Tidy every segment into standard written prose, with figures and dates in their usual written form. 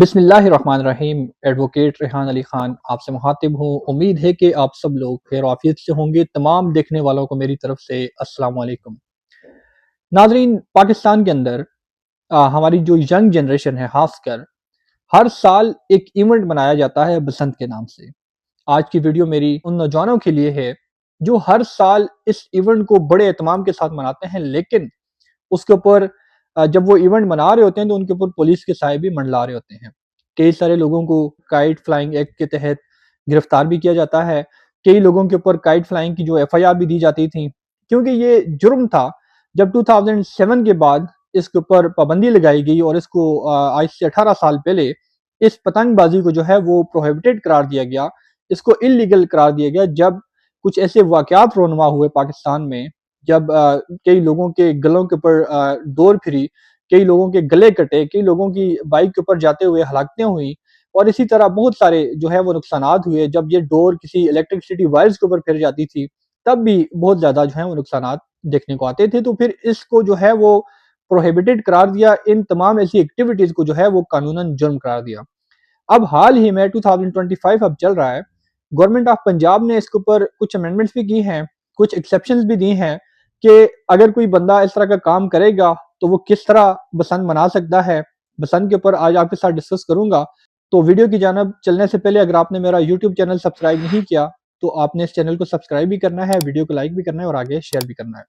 بسم اللہ الرحمن الرحیم۔ ایڈوکیٹ ریحان علی خان آپ سے مخاطب ہوں۔ امید ہے کہ آپ سب لوگ خیر و عافیت سے ہوں گے۔ تمام دیکھنے والوں کو میری طرف سے السلام علیکم۔ ناظرین، پاکستان کے اندر ہماری جو ینگ جنریشن ہے خاص کر ہر سال ایک ایونٹ منایا جاتا ہے بسنت کے نام سے۔ آج کی ویڈیو میری ان نوجوانوں کے لیے ہے جو ہر سال اس ایونٹ کو بڑے اہتمام کے ساتھ مناتے ہیں، لیکن اس کے اوپر جب وہ ایونٹ منا رہے ہوتے ہیں تو ان کے اوپر پولیس کے سائے بھی منڈلا رہے ہوتے ہیں۔ کئی سارے لوگوں کو کائٹ فلائنگ ایکٹ کے تحت گرفتار بھی کیا جاتا ہے۔ کئی لوگوں کے اوپر کائٹ فلائنگ کی جو ایف آئی آر بھی دی جاتی تھی، کیونکہ یہ جرم تھا۔ جب 2007 کے بعد اس کے اوپر پابندی لگائی گئی اور اس کو آج سے 18 سال پہلے اس پتنگ بازی کو جو ہے وہ پروہیبٹڈ قرار دیا گیا، اس کو انلیگل قرار دیا گیا، جب کچھ ایسے واقعات رونما ہوئے پاکستان میں، جب کئی لوگوں کے گلوں کے اوپر ڈور پھری، کئی لوگوں کے گلے کٹے، کئی لوگوں کی بائک کے اوپر جاتے ہوئے ہلاکتیں ہوئیں، اور اسی طرح بہت سارے جو ہے وہ نقصانات ہوئے۔ جب یہ ڈور کسی الیکٹرکسٹی وائرز کے اوپر پھر جاتی تھی تب بھی بہت زیادہ جو ہے وہ نقصانات دیکھنے کو آتے تھے۔ تو پھر اس کو جو ہے وہ پروہیبٹڈ قرار دیا، ان تمام ایسی ایکٹیویٹیز کو جو ہے وہ قانوناً جرم قرار دیا۔ اب حال ہی میں 2025 اب چل رہا ہے، گورنمنٹ آف پنجاب نے اس کے اوپر کچھ امینڈمنٹس بھی کی ہیں، کچھ ایکسیپشنز بھی دی ہیں کہ اگر کوئی بندہ اس طرح کا کام کرے گا تو وہ کس طرح بسنت منا سکتا ہے۔ بسنت کے اوپر آج آپ کے ساتھ ڈسکس کروں گا۔ تو ویڈیو کی جانب چلنے سے پہلے اگر آپ نے میرا یوٹیوب چینل سبسکرائب نہیں کیا تو آپ نے اس چینل کو سبسکرائب بھی کرنا ہے، ویڈیو کو لائک بھی کرنا ہے اور آگے شیئر بھی کرنا ہے۔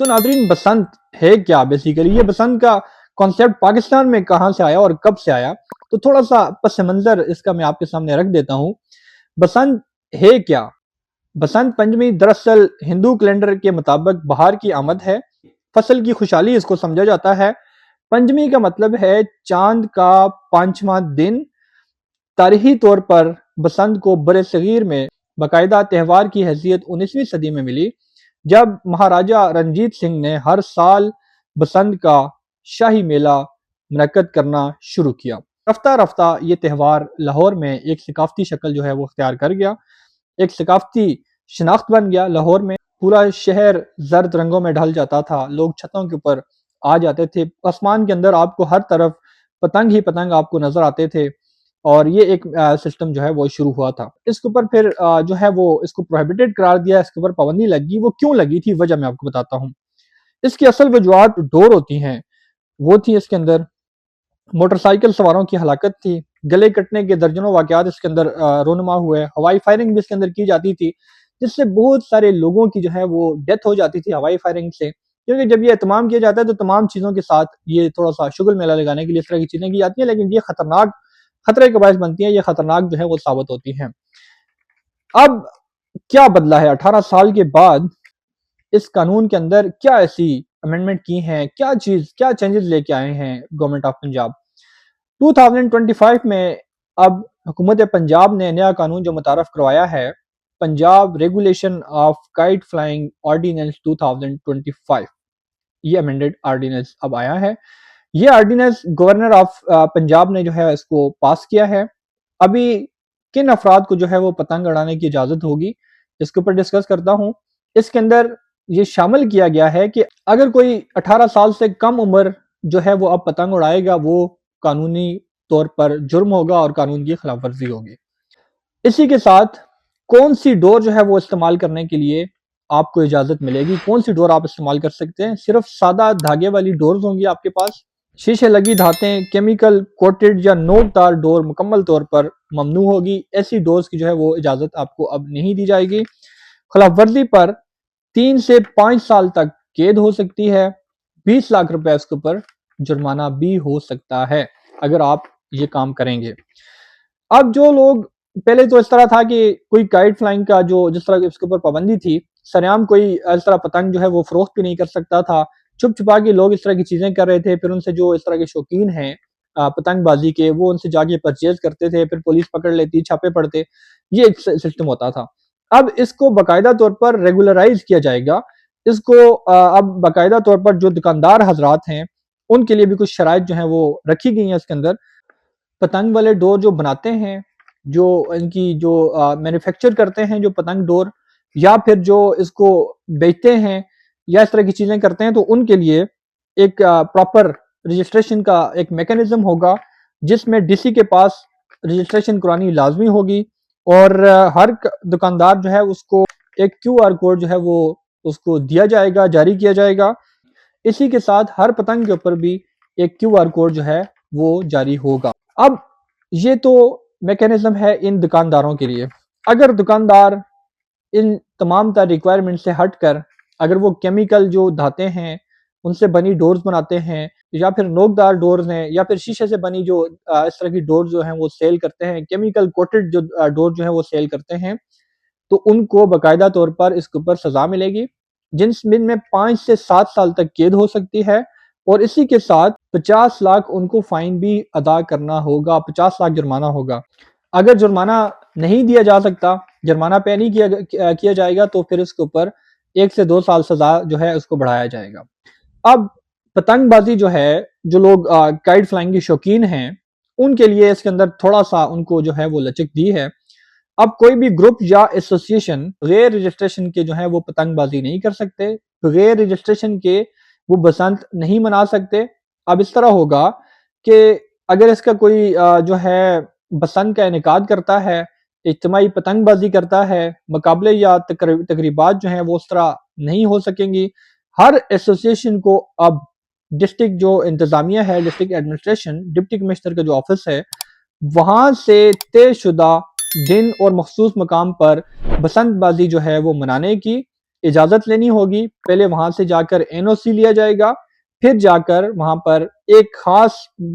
تو ناظرین، بسنت ہے کیا بیسیکلی؟ یہ بسنت کا کانسیپٹ پاکستان میں کہاں سے آیا اور کب سے آیا، تو تھوڑا سا پس منظر اس کا میں آپ کے سامنے رکھ دیتا ہوں۔ بسنت ہے کیا؟ بسنت پنچمی دراصل ہندو کیلنڈر کے مطابق بہار کی آمد ہے، فصل کی خوشحالی اس کو سمجھا جاتا ہے۔ پنچمی کا مطلب ہے چاند کا پانچواں دن۔ تاریخی طور پر بسنت کو بر صغیر میں باقاعدہ تہوار کی حیثیت 19ویں صدی میں ملی، جب مہاراجہ رنجیت سنگھ نے ہر سال بسنت کا شاہی میلہ منعقد کرنا شروع کیا۔ رفتہ رفتہ یہ تہوار لاہور میں ایک ثقافتی شکل جو ہے وہ اختیار کر گیا، ایک ثقافتی شناخت بن گیا۔ لاہور میں پورا شہر زرد رنگوں میں ڈھل جاتا تھا، لوگ چھتوں کے اوپر آ جاتے تھے، آسمان کے اندر آپ کو ہر طرف پتنگ ہی پتنگ آپ کو نظر آتے تھے، اور یہ ایک سسٹم جو ہے وہ شروع ہوا تھا۔ اس کے اوپر پھر جو ہے وہ اس کو پروہیبٹڈ قرار دیا، اس کے اوپر پابندی لگی۔ وہ کیوں لگی تھی، وجہ میں آپ کو بتاتا ہوں۔ اس کی اصل وجوہات ڈور ہوتی ہیں، وہ تھی اس کے اندر موٹر سائیکل سواروں کی ہلاکت تھی، گلے کٹنے کے درجنوں واقعات اس کے اندر رونما ہوئے، ہوائی فائرنگ بھی اس کے اندر کی جاتی تھی، جس سے بہت سارے لوگوں کی جو ہے وہ ڈیتھ ہو جاتی تھی ہوائی فائرنگ سے۔ کیونکہ جب یہ اہتمام کیا جاتا ہے تو تمام چیزوں کے ساتھ یہ تھوڑا سا شگل میلہ لگانے کے لیے اس طرح کی چیزیں کی جاتی ہیں، لیکن یہ خطرناک خطرے کا باعث بنتی ہیں، یہ خطرناک جو ہے وہ ثابت ہوتی ہیں۔ اب کیا بدلا ہے 18 سال کے بعد؟ اس قانون کے اندر کیا ایسی امینڈمنٹ کی ہیں، کیا چینجز لے کے آئے ہیں گورنمنٹ آف پنجاب؟ 2025 میں اب حکومت پنجاب نے نیا قانون جو متعارف کروایا ہے، Punjab regulation of kite flying ordinance 2025، یہ امینڈڈ آرڈیننس اب آیا ہے۔ یہ آرڈیننس گورنر آف پنجاب نے جو ہے اس کو پاس کیا ہے۔ ابھی کن افراد کو جو ہے وہ پتنگ اڑانے کی اجازت ہوگی، اس کے اوپر ڈسکس کرتا ہوں۔ اس کے اندر یہ شامل کیا گیا ہے کہ اگر کوئی 18 سال سے کم عمر جو ہے وہ اب پتنگ اڑائے گا، وہ قانونی طور پر جرم ہوگا اور قانون کی خلاف ورزی ہوگی۔ اسی کے ساتھ کون سی ڈور جو ہے وہ استعمال کرنے کے لیے آپ کو اجازت ملے گی، کون سی ڈور آپ استعمال کر سکتے ہیں؟ صرف سادہ دھاگے والی ڈورز ہوں گی آپ کے پاس۔ شیشے لگی دھاتیں، کیمیکل کوٹڈ یا نوک دار ڈور مکمل طور پر ممنوع ہوگی۔ ایسی ڈورز کی جو ہے وہ اجازت آپ کو اب نہیں دی جائے گی۔ خلاف ورزی پر 3 سے 5 سال تک قید ہو سکتی ہے، 20 لاکھ روپے اس کے اوپر جرمانہ بھی ہو سکتا ہے اگر آپ یہ کام کریں گے۔ اب جو لوگ پہلے تو اس طرح تھا کہ کوئی کائٹ فلائنگ کا جو جس طرح اس کے اوپر پابندی تھی، سریعام کوئی اس طرح پتنگ جو ہے وہ فروخت بھی نہیں کر سکتا تھا، چھپ چھپا کے لوگ اس طرح کی چیزیں کر رہے تھے، پھر ان سے جو اس طرح کے شوقین ہیں پتنگ بازی کے، وہ ان سے جا کے پرچیز کرتے تھے، پھر پولیس پکڑ لیتی، چھاپے پڑتے، یہ ایک سسٹم ہوتا تھا۔ اب اس کو باقاعدہ طور پر ریگولرائز کیا جائے گا۔ اس کو اب باقاعدہ طور پر جو دکاندار حضرات ہیں ان کے لیے بھی کچھ شرائط جو ہیں وہ رکھی گئی ہیں اس کے اندر۔ پتنگ والے ڈور جو بناتے ہیں، جو ان کی جو مینوفیکچر کرتے ہیں جو پتنگ ڈور، یا پھر جو اس کو بیچتے ہیں یا اس طرح کی چیزیں کرتے ہیں، تو ان کے لیے ایک پراپر رجسٹریشن کا ایک میکانزم ہوگا، جس میں ڈی سی کے پاس رجسٹریشن کرانی لازمی ہوگی، اور ہر دکاندار جو ہے اس کو ایک کیو آر کوڈ جو ہے وہ اس کو دیا جائے گا، جاری کیا جائے گا۔ اسی کے ساتھ ہر پتنگ کے اوپر بھی ایک کیو آر کوڈ جو ہے وہ جاری ہوگا۔ اب یہ تو میکینزم ہے ان دکانداروں کے لیے۔ اگر دکاندار ان تمام تر ریکوائرمنٹ سے ہٹ کر اگر وہ کیمیکل جو دھاتے ہیں ان سے بنی ڈورز بناتے ہیں، یا پھر نوکدار ڈورز ہیں، یا پھر شیشے سے بنی جو اس طرح کی ڈورز جو ہیں وہ سیل کرتے ہیں، کیمیکل کوٹڈ جو ڈور جو ہیں وہ سیل کرتے ہیں، تو ان کو باقاعدہ طور پر اس کے اوپر سزا ملے گی، جن میں 5 سے 7 سال تک قید ہو سکتی ہے، اور اسی کے ساتھ 50 لاکھ ان کو فائن بھی ادا کرنا ہوگا، 50 لاکھ جرمانہ ہوگا۔ اگر جرمانہ نہیں دیا جا سکتا، جرمانہ پے نہیں کیا جائے گا، تو پھر اس کے اوپر 1 سے 2 سال سزا جو ہے اس کو بڑھایا جائے گا۔ اب پتنگ بازی جو ہے، جو لوگ کائٹ فلائنگ کے شوقین ہیں ان کے لیے اس کے اندر تھوڑا سا ان کو جو ہے وہ لچک دی ہے۔ اب کوئی بھی گروپ یا ایسوسیشن بغیر رجسٹریشن کے جو ہے وہ پتنگ بازی نہیں کر سکتے، بغیر رجسٹریشن کے وہ بسنت نہیں منا سکتے۔ اب اس طرح ہوگا کہ اگر اس کا کوئی جو ہے بسنت کا انعقاد کرتا ہے، اجتماعی پتنگ بازی کرتا ہے، مقابلے یا تقریبات جو ہیں وہ اس طرح نہیں ہو سکیں گی۔ ہر ایسوسیشن کو اب ڈسٹرکٹ جو انتظامیہ ہے، ڈسٹرکٹ ایڈمنسٹریشن، ڈپٹی کمشنر کا جو آفس ہے، وہاں سے طے شدہ دن اور مخصوص مقام پر بسنت بازی جو ہے وہ منانے کی اجازت لینی ہوگی۔ پہلے وہاں سے جا کر این او سی لیا جائے گا، پھر جا کر وہاں پر ایک خاص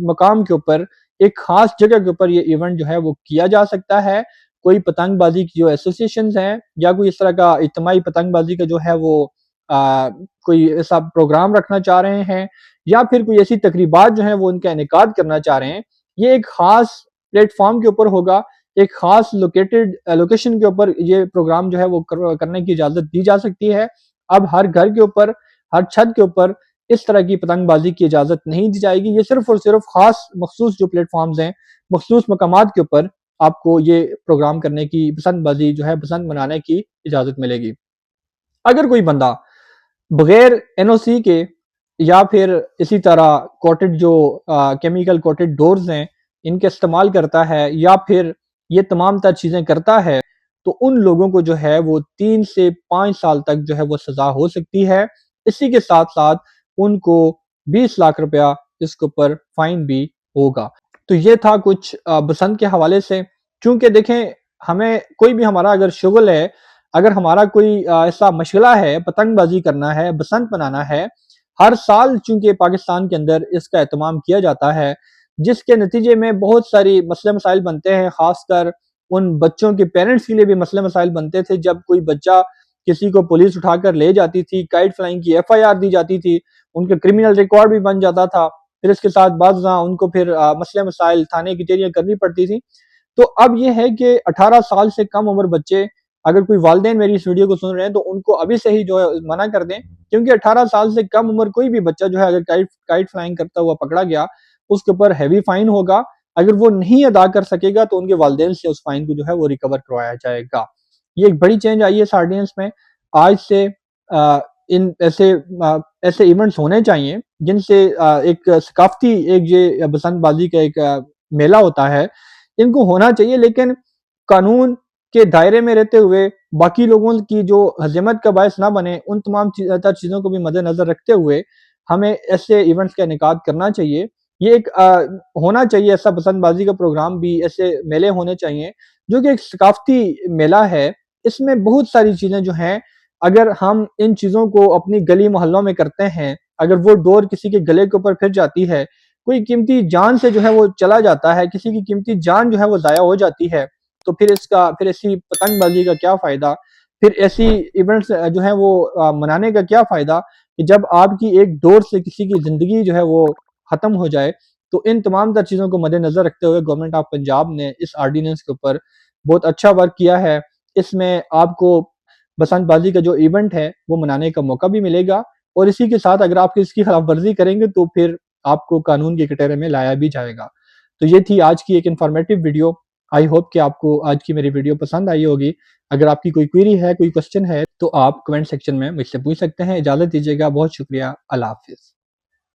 مقام کے اوپر، ایک خاص جگہ کے اوپر یہ ایونٹ جو ہے وہ کیا جا سکتا ہے۔ کوئی پتنگ بازی کی جو ایسوسیشنز ہیں یا کوئی اس طرح کا اجتماعی پتنگ بازی کا جو ہے وہ کوئی ایسا پروگرام رکھنا چاہ رہے ہیں، یا پھر کوئی ایسی تقریبات جو ہیں وہ ان کا انعقاد کرنا چاہ رہے ہیں، یہ ایک خاص پلیٹ فارم کے اوپر ہوگا، ایک خاص لوکیشن کے اوپر یہ پروگرام جو ہے وہ کرنے کی اجازت دی جا سکتی ہے۔ اب ہر گھر کے اوپر، ہر چھت کے اوپر اس طرح کی پتنگ بازی کی اجازت نہیں دی جائے گی۔ یہ صرف اور صرف خاص مخصوص جو پلیٹ فارمز ہیں، مخصوص مقامات کے اوپر آپ کو یہ پروگرام کرنے کی، پسند بازی جو ہے پسند منانے کی اجازت ملے گی۔ اگر کوئی بندہ بغیر این او سی کے یا پھر اسی طرح کوٹڈ جو کیمیکل کوٹڈ ڈورز ہیں ان کے استعمال کرتا ہے، یا پھر یہ تمام تر چیزیں کرتا ہے، تو ان لوگوں کو جو ہے وہ 3 سے 5 سال تک جو ہے وہ سزا ہو سکتی ہے۔ اسی کے ساتھ ساتھ ان کو 20 لاکھ روپیہ اس کے اوپر فائن بھی ہوگا۔ تو یہ تھا کچھ بسنت کے حوالے سے۔ چونکہ دیکھیں، ہمیں کوئی بھی ہمارا اگر شغل ہے، اگر ہمارا کوئی ایسا مشغلہ ہے، پتنگ بازی کرنا ہے، بسنت منانا ہے، ہر سال چونکہ پاکستان کے اندر اس کا اہتمام کیا جاتا ہے، جس کے نتیجے میں بہت ساری مسئلے مسائل بنتے ہیں، خاص کر ان بچوں کے پیرنٹس کے لیے بھی مسئلے مسائل بنتے تھے۔ جب کوئی بچہ کسی کو پولیس اٹھا کر لے جاتی تھی، کائٹ فلائنگ کی ایف آئی آر دی جاتی تھی، ان کے کرمنل ریکارڈ بھی بن جاتا تھا، پھر اس کے ساتھ بعض ان کو پھر مسئلے مسائل تھانے کی چیریاں کرنی پڑتی تھی۔ تو اب یہ ہے کہ 18 سال سے کم عمر بچے، اگر کوئی والدین میری اس ویڈیو کو سن رہے ہیں تو ان کو ابھی سے ہی جو ہے منع کر دیں، کیونکہ 18 سال سے کم عمر کوئی بھی بچہ جو ہے اگر کائٹ فلائنگ کرتا ہوا پکڑا گیا، اس کے اوپر ہیوی فائن ہوگا۔ اگر وہ نہیں ادا کر سکے گا تو ان کے والدین سے اس فائن کو جو ہے وہ ریکور کروایا جائے گا۔ یہ ایک بڑی چینج آئی ہے اس آرڈیننس میں۔ آج سے ان ایسے ایونٹس ہونے چاہیے جن سے ایک ثقافتی ایک یہ بسنت بازی کا ایک میلہ ہوتا ہے، ان کو ہونا چاہیے، لیکن قانون کے دائرے میں رہتے ہوئے، باقی لوگوں کی جو ہزیمت کا باعث نہ بنے، ان تمام چیزوں کو بھی مد نظر رکھتے ہوئے ہمیں ایسے ایونٹس کا انعقاد کرنا چاہیے۔ یہ ایک ہونا چاہیے ایسا پسند بازی کا پروگرام بھی، ایسے میلے ہونے چاہیے جو کہ ایک ثقافتی میلہ ہے۔ اس میں بہت ساری چیزیں جو ہیں، اگر ہم ان چیزوں کو اپنی گلی محلوں میں کرتے ہیں، اگر وہ ڈور کسی کے گلے کے اوپر پھر جاتی ہے، کوئی قیمتی جان سے جو ہے وہ چلا جاتا ہے، کسی کی قیمتی جان جو ہے وہ ضائع ہو جاتی ہے، تو پھر ایسی پتنگ بازی کا کیا فائدہ، پھر ایسی ایونٹس جو ہیں وہ منانے کا کیا فائدہ کہ جب آپ کی ایک ڈور سے کسی کی زندگی جو ہے وہ ختم ہو جائے۔ تو ان تمام تر چیزوں کو مد نظر رکھتے ہوئے گورنمنٹ آف پنجاب نے اس آرڈیننس کے اوپر بہت اچھا ورک کیا ہے۔ اس میں آپ کو بسنت بازی کا جو ایونٹ ہے وہ منانے کا موقع بھی ملے گا، اور اسی کے ساتھ اگر آپ اس کی خلاف ورزی کریں گے تو پھر آپ کو قانون کے کٹہرے میں لایا بھی جائے گا۔ تو یہ تھی آج کی ایک انفارمیٹیو ویڈیو۔ آئی ہوپ کہ آپ کو آج کی میری ویڈیو پسند آئی ہوگی۔ اگر آپ کی کوئی کوئری ہے، کوئی کوسچن ہے، تو آپ کمنٹ سیکشن میں مجھ سے پوچھ سکتے ہیں۔ اجازت دیجیے گا، بہت شکریہ، اللہ حافظ۔